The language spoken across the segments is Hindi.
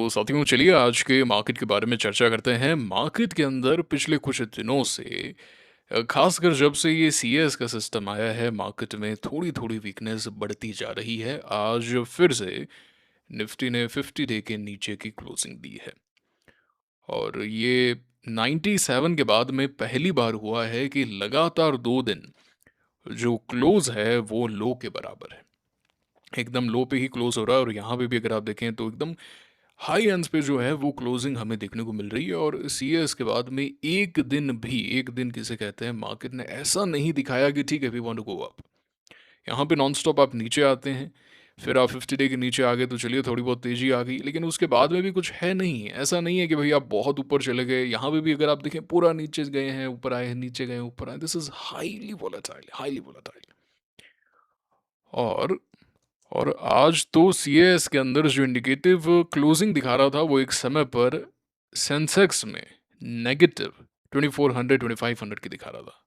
तो साथियों चलिए आज के मार्केट के बारे में चर्चा करते हैं। मार्केट के अंदर पिछले कुछ दिनों से खासकर जब से ये सीएस का सिस्टम आया है, मार्केट में थोड़ी-थोड़ी वीकनेस बढ़ती जा रही है। आज फिर से निफ्टी ने 50 डे के नीचे की क्लोजिंग दी है और ये 97 के बाद में पहली बार हुआ है कि लगातार 2 दिन जो क्लोज़ है वो लो के बराबर है। एकदम लो पे ही क्लोज़ हो रहा है और यहाँ पे भी अगर आप देखें तो एकदम हाई एंड्स पे जो है वो क्लोजिंग हमें देखने को मिल रही है। और सीएस के बाद में एक दिन किसे कहते हैं, मार्केट ने ऐसा नहीं दिखाया कि ठीक है we want to go up. यहाँ पे नॉन स्टॉप आप नीचे आते हैं, फिर आप 50 डे के नीचे आ गए तो चलिए थोड़ी बहुत तेजी आ गई, लेकिन उसके बाद में भी कुछ है नहीं। ऐसा नहीं है कि भाई आप बहुत ऊपर चले गए। यहाँ पे भी अगर आप देखें पूरा नीचे गए हैं, ऊपर आए हैं, नीचे गए ऊपर आए। This is highly volatile, highly volatile. और और आज तो सीएस के अंदर जो इंडिकेटिव क्लोजिंग दिखा रहा था वो एक समय पर सेंसेक्स में नेगेटिव 2400 2500 की दिखा रहा था।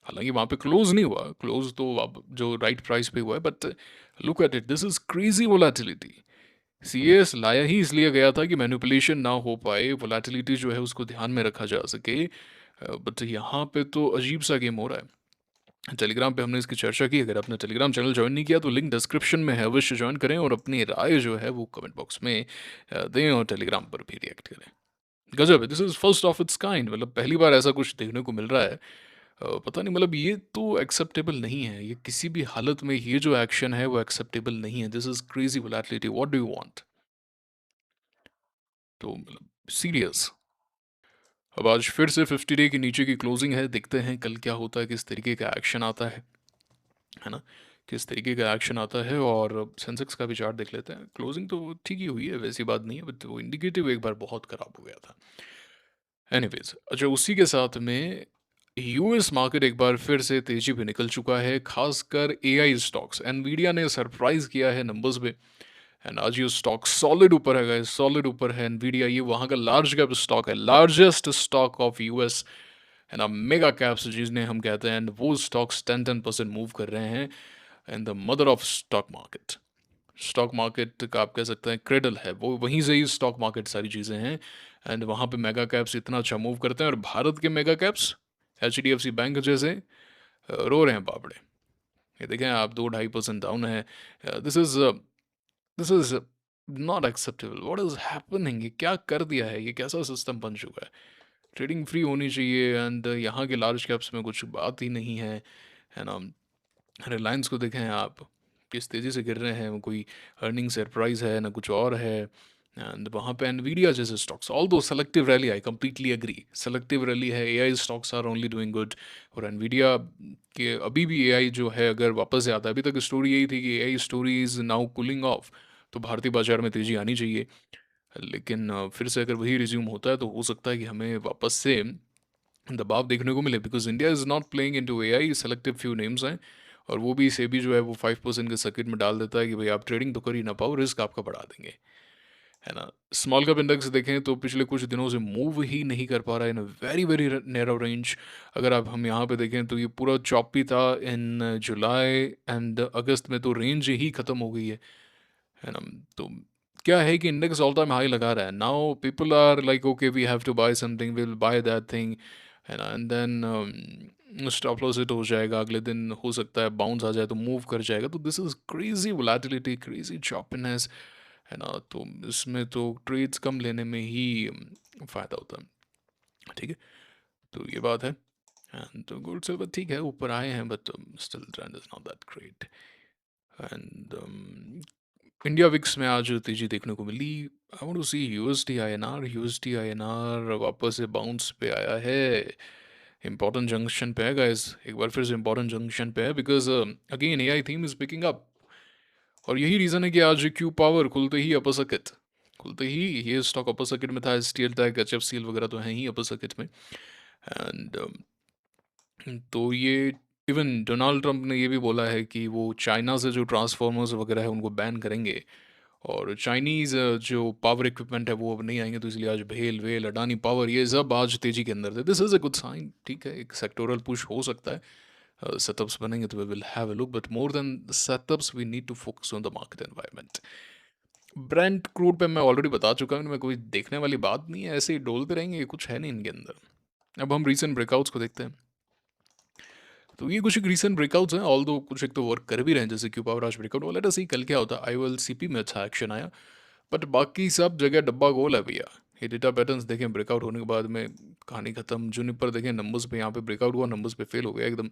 हालांकि वहां पे क्लोज नहीं हुआ, क्लोज तो अब जो राइट प्राइस पे हुआ है, but look at it, this is crazy volatility. CS लाया ही इसलिए गया था कि मैनिपुलेशन ना हो पाए, वोलेटिलिटी जो है उसको ध्यान में रखा जा सके। बट यहाँ पे तो अजीब सा गेम हो रहा है। टेलीग्राम पे हमने इसकी चर्चा की। अगर आपने टेलीग्राम चैनल ज्वाइन नहीं किया तो लिंक डिस्क्रिप्शन में है, अवश्य ज्वाइन करें और अपनी राय जो है वो कमेंट बॉक्स में दें और टेलीग्राम पर भी रिएक्ट करें। गजब है, this is first of its kind. मतलब पहली बार ऐसा कुछ देखने को मिल रहा है। पता नहीं, मतलब ये तो एक्सेप्टेबल नहीं है। ये किसी भी हालत में ये जो एक्शन है वो एक्सेप्टेबल नहीं है। This is crazy volatility, what do you want. तो मतलब सीरियस। अब आज फिर से 50 डे के नीचे की क्लोजिंग है। देखते हैं कल क्या होता है, किस तरीके का एक्शन आता है ना, किस तरीके का एक्शन आता है। और सेंसेक्स का भी चार्ट देख लेते हैं। क्लोजिंग तो ठीक ही हुई है, वैसी बात नहीं है, बट वो इंडिकेटिव एक बार बहुत खराब हो गया था। एनीवेज, अच्छा उसी के साथ में यूएस मार्केट एक बार फिर से तेजी पे निकल चुका है, खासकर एआई स्टॉक्स। एनवीडिया ने सरप्राइज किया है नंबर्स में, एंड आज ये स्टॉक सॉलिड ऊपर है गाइस, सॉलिड ऊपर है। एनवीडिया ये वहाँ का लार्ज कैप स्टॉक है, लार्जेस्ट स्टॉक ऑफ यूएस है ना, मेगा कैप्स जिन्हें हम कहते हैं। एंड वो स्टॉक्स 10% मूव कर रहे हैं। And the mother of stock market, stock market का आप कह सकते हैं क्रेडल है वो, वहीं से ही स्टॉक मार्केट सारी चीज़ें हैं। एंड वहाँ पे मेगा कैप्स इतना अच्छा मूव करते हैं और भारत के mega caps H D F C bank जैसे रो रहे हैं बापड़े। ये देखें आप, 2-2.5% डाउन है। This is not acceptable. What is happening, ये क्या कर दिया है, ये कैसा सिस्टम बन चुका है। ट्रेडिंग फ्री होनी चाहिए एंड यहाँ के लार्ज कैप्स में कुछ बात ही नहीं है ना। रिलायंस को देखें आप, किस तेज़ी से गिर रहे हैं। वो कोई अर्निंग सरप्राइज है ना कुछ और है। एंड वहाँ पे एनवीडिया जैसे stocks, although selective rally, I completely agree, selective rally है। AI stocks are only doing good. और एनवीडिया के अभी भी एआई जो है अगर वापस से आता है, अभी तक स्टोरी यही थी कि AI story is now cooling of, तो भारतीय बाजार में तेज़ी आनी चाहिए। लेकिन फिर से अगर वही रिज्यूम होता है तो हो सकता है कि हमें वापस से दबाव देखने को मिले, because India is not playing into AI. Selective few names हैं और वो भी सेबी जो है वो 5% के सर्किट में डाल देता है कि भाई आप ट्रेडिंग तो कर ही ना पाओ, रिस्क आपका बढ़ा देंगे, है ना। स्मॉल कैप इंडेक्स देखें तो पिछले कुछ दिनों से मूव ही नहीं कर पा रहा है in very very narrow range. अगर आप हम यहाँ पे देखें तो ये पूरा चॉपी था इन जुलाई एंड अगस्त में, तो रेंज ही ख़त्म हो गई है ना। तो क्या है कि इंडेक्स ऑल टाइम हाई लगा रहा है। Now people are like okay we have to buy something, will buy that thing, है ना। And then stop loss hit हो जाएगा, अगले दिन हो सकता है बाउंस आ जाए तो मूव कर जाएगा। तो this is crazy volatility, crazy choppiness, है ना। तो इसमें तो ट्रेड्स कम लेने में ही फ़ायदा होता है, ठीक है। तो ये बात है। एंड तो गोल्ड सिल्वर ठीक है, ऊपर आए हैं, but still trend is not that great. And India VIX में आज तेजी देखने को मिली। I want to see USD INR, USD INR वापस से बाउंस पे आया है, इंपॉर्टेंट जंक्शन पे है गाइस। एक बार फिर से इंपॉर्टेंट जंक्शन पे है, because again AI theme is picking up. और यही रीज़न है कि आज क्यू पावर खुलते ही अपर सर्किट, खुलते ही ये स्टॉक अपर सर्किट में था। Steel tag, H F seal वगैरह तो हैं ही अपर सर्किट में। एंड तो ये इवन डोनाल्ड ट्रंप ने ये भी बोला है कि वो चाइना से जो ट्रांसफार्मर्स वगैरह है उनको बैन करेंगे और चाइनीज़ जो पावर इक्विपमेंट है वो अब नहीं आएंगे। तो इसलिए आज भेल वेल अडानी पावर ये सब आज तेजी के अंदर थे। This is a good sign, ठीक है, एक सेक्टोरल पुश हो सकता है। सेटअप्स बनेंगे तो we will have a look, but more than setups we need to focus on the market environment. Brent crude पे मैं ऑलरेडी बता चुका हूँ, इनमें कोई देखने वाली बात नहीं है, ऐसे ही डोलते रहेंगे, कुछ है नहीं इनके अंदर। अब हम रीसेंट ब्रेकआउट्स को देखते हैं। तो ये कुछ एक रीसेंट ब्रेकआउट्स हैं, ऑल दो कुछ एक तो वर्क कर भी रहे हैं, जैसे क्यू पावर आज ब्रेकआउट वाला। लेट अस सी कल क्या होता है। IOLCP में अच्छा एक्शन आया, बट बाकी सब जगह डब्बा गोल है भैया। ये डेटा पैटर्न्स देखें, ब्रेकआउट होने के बाद में कहानी खत्म। जूनिपर देखें, नंबर्स पे यहाँ पे ब्रेकआउट हुआ, नंबर्स पे फेल हो गया एकदम।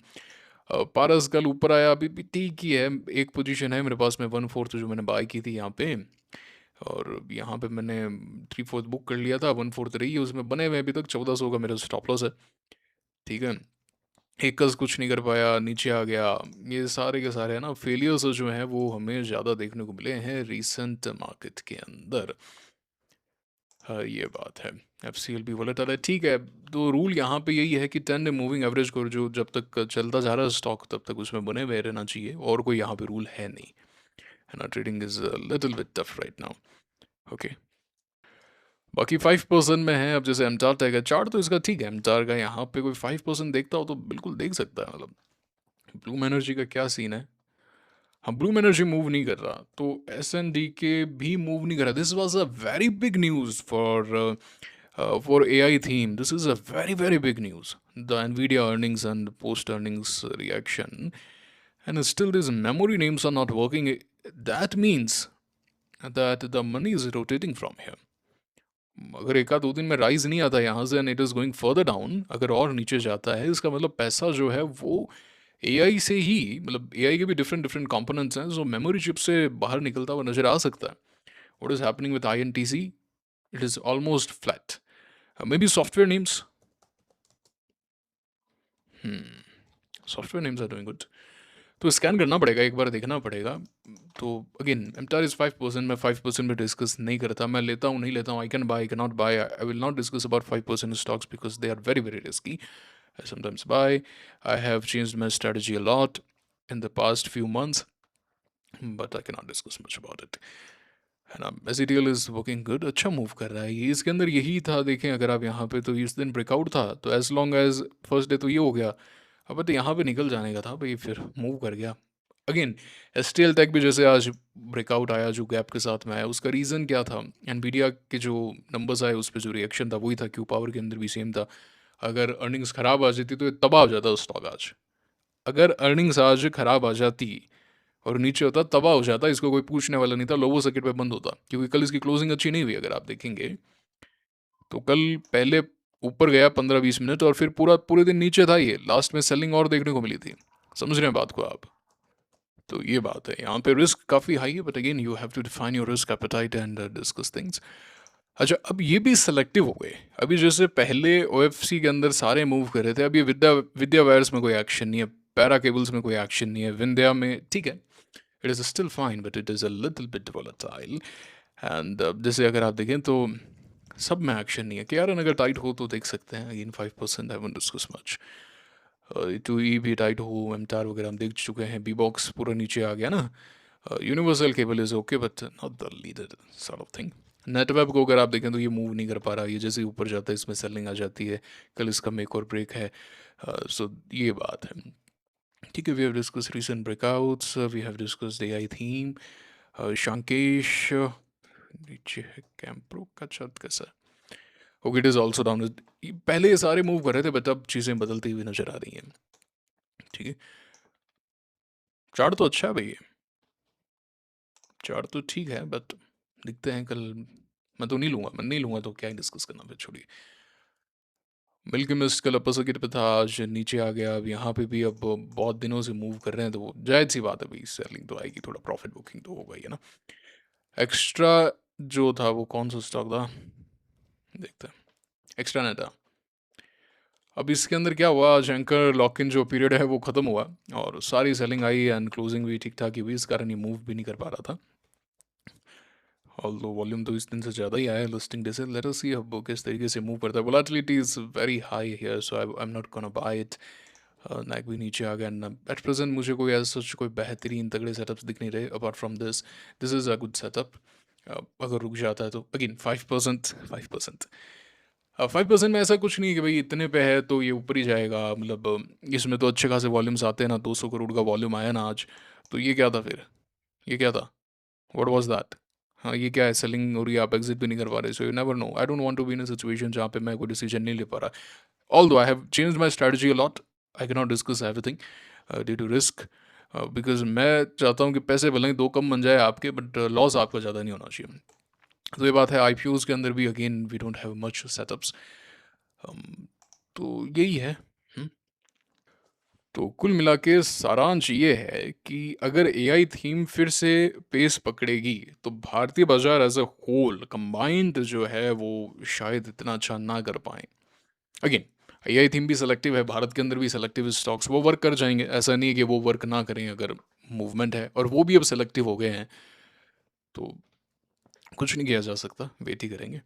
पारस कल ऊपर आया, अभी भी ठीक ही है। एक पोजीशन है मेरे पास में 1/4 जो मैंने बाय की थी यहाँ पे, और यहाँ पे मैंने 3/4 बुक कर लिया था, 1/4 रही है उसमें, बने हुए अभी तक 1400 का मेरा स्टॉप लॉस है। ठीक है, एकस कुछ नहीं कर पाया, नीचे आ गया। ये सारे के सारे है ना फेलियर्स जो हैं वो हमें ज़्यादा देखने को मिले हैं रिसेंट मार्केट के अंदर। हाँ, ये बात है। FCLB वोलेटाइल है, ठीक है। तो रूल यहाँ पे यही है कि 10 डे मूविंग एवरेज को जो जब तक चलता जा रहा है स्टॉक, तब तक उसमें बने हुए रहना चाहिए, और कोई यहाँ पे रूल है नहीं, है ना। Trading is little bit tough right now. Okay, बाकी 5% में है। अब जैसे एमटार टैग है, चार्ट तो इसका ठीक है, एमटार का यहाँ पे कोई 5% देखता हो तो बिल्कुल देख सकता है। मतलब ब्लूम एनर्जी का क्या सीन है। हाँ, ब्लूम एनर्जी मूव नहीं कर रहा, तो SND के भी मूव नहीं कर रहा। This was a very big news for AI theme. This is a very, very big news. The Nvidia earnings and post earnings reaction, and still these memory names are not working. That means that the money is rotating from here. अगर एक आध दो दिन में राइज नहीं आता यहाँ से, and it is going further down, अगर और नीचे जाता है, इसका मतलब पैसा जो है वो AI से ही, मतलब AI के भी डिफरेंट डिफरेंट कंपोनेंट्स हैं, जो मेमोरी चिप से बाहर निकलता हुआ नजर आ सकता है। What is happening with INTC? It is almost flat. Maybe software names, software names are doing good. तो स्कैन करना पड़ेगा, एक बार देखना पड़ेगा। तो अगेन एमटार इज 5%, मैं 5% में डिस्कस नहीं करता। मैं लेता हूँ नहीं लेता हूँ, I can buy, I can not buy, I will not discuss about 5% stocks because they are very very risky. I sometimes buy. I have changed my strategy a lot in the past few months, but I cannot discuss much about it. है ना, एसीटीएल इज वर्किंग गुड, अच्छा मूव कर रहा है ये। इसके अंदर यही था, देखें अगर आप यहाँ पे, तो इस दिन ब्रेकआउट था, तो as long as first day तो ये हो गया। अब तो यहाँ पे निकल जाने का था भाई, फिर मूव कर गया। अगेन STL टेक भी जैसे आज ब्रेकआउट आया, जो गैप के साथ में आया, उसका रीज़न क्या था। एनवीडिया के जो नंबर्स आए उस पर जो रिएक्शन था वही था, क्यू पावर के अंदर भी सेम था। अगर अर्निंग्स ख़राब आ जाती तो ये तबाह हो जाता स्टॉक आज। अगर अर्निंग्स आज ख़राब आ जाती और नीचे होता, तबाह हो जाता, इसको कोई पूछने वाला नहीं था, लोगो सर्किट पे बंद होता, क्योंकि कल इसकी क्लोजिंग अच्छी नहीं हुई। अगर आप देखेंगे तो कल पहले ऊपर गया 15-20 मिनट, और फिर पूरे दिन नीचे था। ये लास्ट में सेलिंग और देखने को मिली थी। समझ रहे हैं बात को आप? तो ये बात है, यहाँ पे रिस्क काफ़ी हाई है, but again you have to define your risk appetite and discuss things. अच्छा, अब ये भी सेलेक्टिव हो गए। अभी जैसे पहले OFC के अंदर सारे मूव कर रहे थे, अब ये विद्या वायर्स में कोई एक्शन नहीं है, पैरा केबल्स में कोई एक्शन नहीं है, विंध्या में ठीक है, it is still fine, but it is a little bit volatile. And जैसे अगर आप देखें तो सब में एक्शन नहीं है। KRN अगर टाइट हो तो देख सकते हैं, again 5%, I won't discuss much. 2E भी टाइट हो, एमटार वगैरह हम देख चुके हैं, बी बॉक्स पूरा नीचे आ गया ना। Universal cable is okay, but not the leader sort of thing. Netweb को अगर आप देखें तो ये मूव नहीं कर पा रहा, ये जैसे ऊपर जाता है इसमें सेलिंग आ जाती है। कल इसका मेक और ब्रेक है। सो ये बात है। ठीक है, we have discuss recent breakouts, we have discuss AI theme. शांकेश नीचे है, कैंप्रो का चार्ट कैसा है? Okay, it is also down. पहले ये सारे मूव कर रहे थे, बट अब चीज़ें बदलती हुई नजर आ रही हैं। ठीक है, चार्ट तो अच्छा है भाई, चार्ट तो ठीक है, बट दिखते हैं कल। मैं तो नहीं लूँगा, मैं नहीं लूँगा तो क्या ही डिस्कस करना, फिर छोड़िए। मिल्की मिस्ट कल अपर सर्किट पे था, आज नीचे आ गया। अब यहाँ पे भी अब बहुत दिनों से मूव कर रहे हैं, तो वो जायज़ सी बात है भाई, सेलिंग तो आएगी, थोड़ा प्रॉफिट बुकिंग तो होगा ही, है ना। एक्स्ट्रा जो था वो कौन सा स्टॉक था, देखते हैं। एक्स्ट्रा नेट था। अब इसके अंदर क्या हुआ, आज एंकर लॉक इन जो पीरियड है वो ख़त्म हुआ, और सारी सेलिंग आई एंड क्लोजिंग भी ठीक ठाक ही हुई, इस कारण ये मूव भी नहीं कर पा रहा था। ऑल्दो वॉल्यूम तो इस दिन से ज़्यादा ही आया है लिस्टिंग डे से। लेट अस सी अब वो किस तरीके से मूव करता है। Volatility is very high here, so I am not gonna buy it. Naik भी नीचे आ गया ना। एट प्रेजेंट मुझे कोई ऐसा सच कोई बेहतरीन तगड़े सेटअप्स दिख नहीं रहे apart from this. This is a good setup. अगर रुक जाता है तो अगेन 5%, 5%। 5% में ऐसा कुछ नहीं है कि भाई इतने पे है तो ये ऊपर ही जाएगा। मतलब इसमें तो अच्छे खासे वॉल्यूम्स आते हैं ना, 200 करोड़ का वॉल्यूम आया ना आज। तो ये क्या था फिर, ये क्या था, व्हाट वाज दैट? हाँ, ये क्या है, सेलिंग हो रही है, आप एग्ज़िट भी नहीं कर पा रहे, so you never know. I don't want to be in a situation जहाँ पे मैं कोई डिसीजन नहीं ले पा रहा। Although I have changed my strategy a lot, I can not discuss everything due to risk, because मैं चाहता हूँ कि पैसे भले ही 2 कम बन जाए आपके, बट लॉस आपका ज़्यादा नहीं होना चाहिए। तो ये बात है, आईपीओज़ के अंदर भी again we don't have much setups. तो यही है। हुँ। तो कुल मिला के सारांश ये है कि अगर एआई थीम फिर से पेस पकड़ेगी, तो भारतीय बाजार एज अ होल कंबाइंड जो है वो शायद इतना अच्छा ना कर पाए। अगेन, एआई थीम भी सेलेक्टिव है, भारत के अंदर भी सेलेक्टिव स्टॉक्स वो वर्क कर जाएंगे, ऐसा नहीं है कि वो वर्क ना करें अगर मूवमेंट है, और वो भी अब सेलेक्टिव हो गए हैं, तो कुछ नहीं किया जा सकता, वेट ही करेंगे।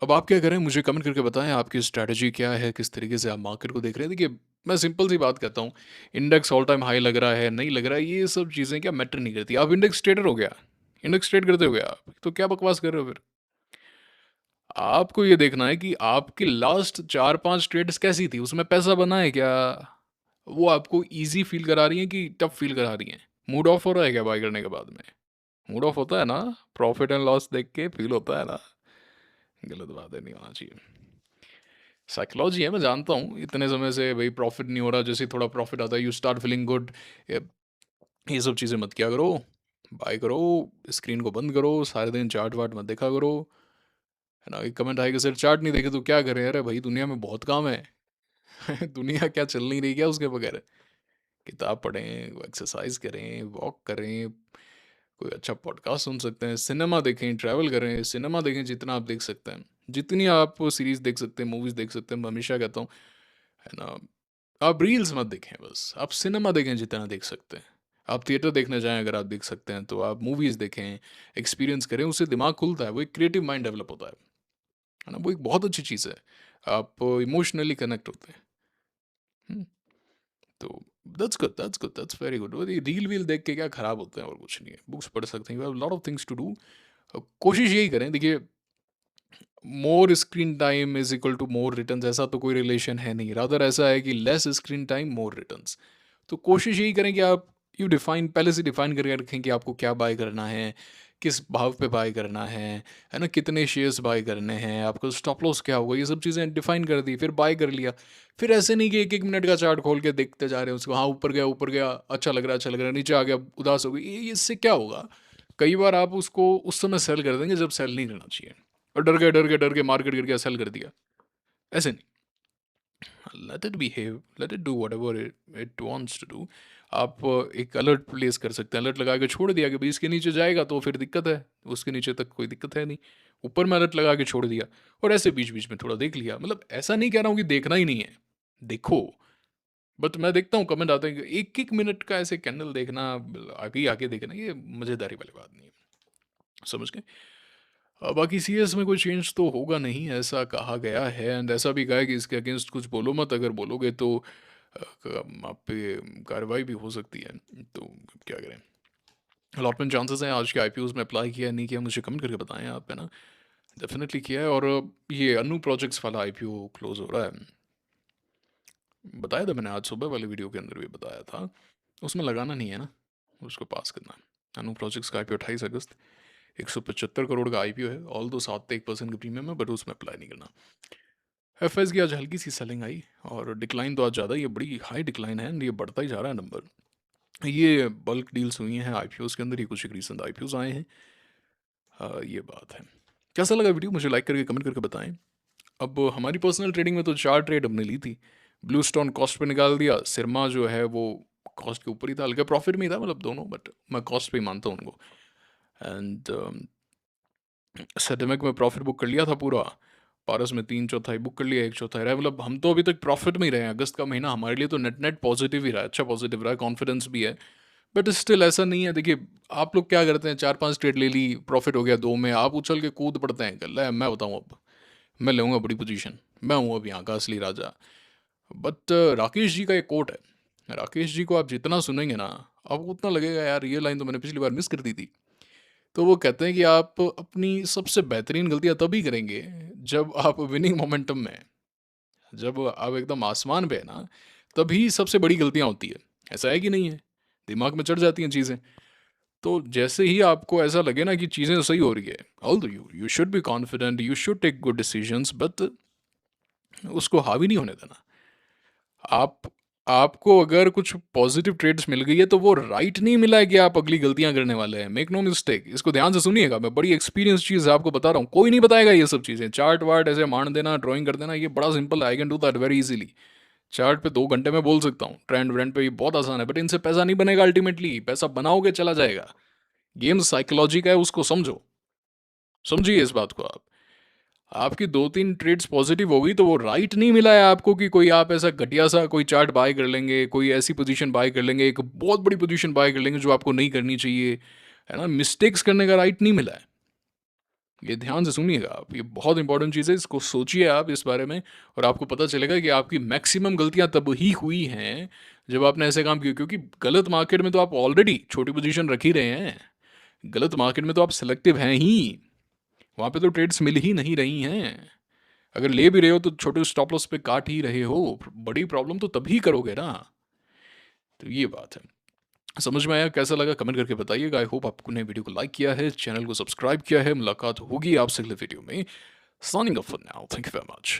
अब आप क्या करें, मुझे कमेंट करके बताएं आपकी स्ट्रैटेजी क्या है, किस तरीके से आप मार्केट को देख रहे हैं। देखिए, मैं सिंपल सी बात कहता हूँ, इंडेक्स ऑल टाइम हाई लग रहा है, नहीं लग रहा है, ये सब चीज़ें क्या मैटर नहीं करती। आप इंडेक्स ट्रेडर हो गया, इंडेक्स ट्रेड करते हो गया आप, तो क्या बकवास कर रहे हो फिर। आपको ये देखना है कि आपकी लास्ट 4-5 ट्रेड्स कैसी थी, उसमें पैसा बना है क्या, वो आपको ईजी फील करा रही है कि टफ फील करा रही है। मूड ऑफ हो रहा है क्या बाय करने के बाद में, मूड ऑफ होता है ना, प्रॉफिट एंड लॉस देख के फील होता है ना, गलत बात है, नहीं होना चाहिए। साइकोलॉजी है, मैं जानता हूँ, इतने समय से भाई प्रॉफिट नहीं हो रहा, जैसे ही थोड़ा प्रॉफिट आता है यू स्टार्ट फीलिंग गुड। ये सब चीज़ें मत किया करो, बाय करो, स्क्रीन को बंद करो, सारे दिन चार्ट वार्ट मत देखा करो, है ना। एक कमेंट आएगा, सर चार्ट नहीं देखे तो क्या करें, अरे भाई दुनिया में बहुत काम है। दुनिया क्या चल नहीं रही क्या उसके बगैर, किताब पढ़ें, एक्सरसाइज करें, वॉक करें, कोई अच्छा पॉडकास्ट सुन सकते हैं, सिनेमा देखें, ट्रैवल करें, सिनेमा देखें जितना आप देख सकते हैं, जितनी आप सीरीज देख सकते हैं, मूवीज देख सकते हैं, मैं हमेशा कहता हूँ, है ना। आप रील्स मत देखें, बस आप सिनेमा देखें जितना देख सकते हैं। आप थिएटर देखने जाएं अगर आप देख सकते हैं, तो आप मूवीज़ देखें, एक्सपीरियंस करें, उससे दिमाग खुलता है, वो एक क्रिएटिव माइंड डेवलप होता है ना, वो एक बहुत अच्छी चीज़ है। आप इमोशनली कनेक्ट होते हैं। हम्म, तो that's good, that's very good. Reel वील देख के क्या ख़राब होते हैं, और कुछ नहीं है, बुक्स पढ़ सकते हैं, lot of things to do. कोशिश यही करें, देखिए, more screen time is equal to more returns, ऐसा तो कोई रिलेशन है नहीं, रादर ऐसा है कि less screen time more returns. तो कोशिश यही करें कि आप यू डिफाइन, पहले से डिफाइन करके रखें कि आपको क्या बाय करना है, किस भाव पे बाय करना है ना, कितने शेयर्स बाय करने हैं, आपका स्टॉप लॉस क्या होगा, ये सब चीज़ें डिफाइन कर दी, फिर बाय कर लिया। फिर ऐसे नहीं कि एक एक मिनट का चार्ट खोल के देखते जा रहे हैं उसको, हाँ ऊपर गया अच्छा लग रहा है, अच्छा लग रहा है, नीचे आ गया उदास हो गई, ये इससे क्या होगा। कई बार आप उसको उस समय सेल कर देंगे जब सेल नहीं करना चाहिए, और डर के मार्केट गिर गया, सेल कर दिया, ऐसे नहीं। Let it behave, let it do whatever it wants to do. आप एक अलर्ट प्लेस कर सकते हैं, अलर्ट लगा के छोड़ दिया कि भाई इसके नीचे जाएगा तो फिर दिक्कत है, उसके नीचे तक कोई दिक्कत है नहीं, ऊपर में अलर्ट लगा के छोड़ दिया, और ऐसे बीच बीच में थोड़ा देख लिया। मतलब ऐसा नहीं कह रहा हूँ कि देखना ही नहीं है, देखो, बट मैं देखता हूँ कमेंट आते हैं कि एक एक मिनट का ऐसे कैंडल देखना, आगे आगे देखना, ये मज़ेदारी वाली बात नहीं है, समझ गए। बाकी सीएस में कोई चेंज तो होगा नहीं, ऐसा कहा गया है, एंड ऐसा भी कहा है कि इसके अगेंस्ट कुछ बोलो मत, अगर बोलोगे तो आप पे कार्रवाई भी हो सकती है, तो क्या करें। अलॉटमेंट चांसेस हैं, आज के आईपीओज में अप्लाई किया है नहीं किया, मुझे कमेंट करके बताएं आप, है ना। डेफिनेटली किया है, और ये अनु प्रोजेक्ट्स वाला आईपीओ क्लोज हो रहा है, बताया था मैंने, आज सुबह वाली वीडियो के अंदर भी बताया था। उसमें लगाना नहीं है ना, उसको पास करना है। अनु प्रोजेक्ट्स का आईपीओ 28 अगस्त, 175 करोड़ का आईपीओ है, ऑल दो 7-1% का प्रीमियम है, बट उसमें अप्लाई नहीं करना। एफएस की आज हल्की सी सेलिंग आई, और डिक्लाइन तो आज ज़्यादा, ये बड़ी हाई डिक्लाइन है, एंड ये बढ़ता ही जा रहा है नंबर। ये बल्क डील्स हुई हैं आईपीओज़ के अंदर, ये कुछ एक रिसेंट आईपीओज़ आए हैं। ये बात है। कैसा लगा वीडियो, मुझे लाइक करके कमेंट करके बताएं। अब हमारी पर्सनल ट्रेडिंग में तो 4 ट्रेड हमने ली थी, ब्लू स्टोन कॉस्ट पे निकाल दिया, सिरमा जो है वो कॉस्ट के ऊपर ही था, हल्का प्रॉफिट में ही था, मतलब दोनों, बट मैं कॉस्ट पे ही मानता हूँ उनको। एंड सेटेमिक में प्रॉफिट बुक कर लिया था पूरा, पारस में 3/4 बुक कर लिया, 1/4 रहा है, मतलब हम तो अभी तक प्रॉफिट में ही रहे हैं। अगस्त का महीना हमारे लिए तो नेट नेट पॉजिटिव ही रहा है, अच्छा पॉजिटिव रहा है, कॉन्फिडेंस भी है। बट स्टिल ऐसा नहीं है, देखिए, आप लोग क्या करते हैं, 4-5 ट्रेड ले ली, प्रॉफिट हो गया 2 में, आप उछल के कूद पड़ते हैं, कल मैं बताऊँ अब, मैं लूँगा बड़ी पोजीशन, मैं हूँ अब यहाँ का असली राजा। बट राकेश जी का एक कोट है, राकेश जी को आप जितना सुनेंगे ना, आपको उतना लगेगा यार ये लाइन तो मैंने पिछली बार मिस कर दी थी। तो वो कहते हैं कि आप अपनी सबसे बेहतरीन गलतियां तभी करेंगे जब आप विनिंग मोमेंटम में हैं, जब आप एकदम आसमान पे है ना, तभी सबसे बड़ी गलतियां होती है। ऐसा है कि नहीं है, दिमाग में चढ़ जाती हैं चीज़ें। तो जैसे ही आपको ऐसा लगे ना कि चीज़ें सही हो रही है, although you should be confident, you should take good decisions, but उसको हावी नहीं होने देना। आप आपको अगर कुछ पॉजिटिव ट्रेड्स मिल गई है तो वो राइट नहीं मिला है कि आप अगली गलतियां करने वाले हैं। मेक नो मिस्टेक, इसको ध्यान से सुनिएगा, मैं बड़ी एक्सपीरियंस चीज़ आपको बता रहा हूँ। कोई नहीं बताएगा ये सब चीज़ें, चार्ट वार्ट ऐसे मान देना, ड्राइंग कर देना, ये बड़ा सिंपल है, I can do that very easily. Chart पे 2 घंटे में बोल सकता हूँ, ट्रेंड व्रेंड पे ये बहुत आसान है, बट इनसे पैसा नहीं बनेगा। अल्टीमेटली पैसा बनाओगे चला जाएगा। गेम साइकोलॉजी का है, उसको समझो, समझिए इस बात को आप। आपकी 2-3 ट्रेड्स पॉजिटिव हो गई तो वो राइट नहीं मिला है आपको कि कोई आप ऐसा घटिया सा कोई चार्ट बाय कर लेंगे, कोई ऐसी पोजीशन बाय कर लेंगे, एक बहुत बड़ी पोजीशन बाय कर लेंगे जो आपको नहीं करनी चाहिए, है ना? मिस्टेक्स करने का राइट नहीं मिला है। ये ध्यान से सुनिएगा आप, ये बहुत इंपॉर्टेंट चीज़ है, इसको सोचिए आप इस बारे में, और आपको पता चलेगा कि आपकी मैक्सिमम गलतियां तब ही हुई हैं जब आपने ऐसे काम किए, क्योंकि गलत मार्केट में तो आप ऑलरेडी छोटी पोजीशन रख ही रहे हैं। गलत मार्केट में तो आप सिलेक्टिव हैं ही, वहाँ पे तो ट्रेड्स मिल ही नहीं रही हैं। अगर ले भी रहे हो तो छोटे स्टॉप लॉस पे काट ही रहे हो, बड़ी प्रॉब्लम तो तभी करोगे ना। तो ये बात है। समझ में आया? कैसा लगा कमेंट करके बताइएगा। आई होप आपने वीडियो को लाइक किया है, चैनल को सब्सक्राइब किया है। मुलाकात होगी आपसे अगले वीडियो में। Signing off for now, thank you very much.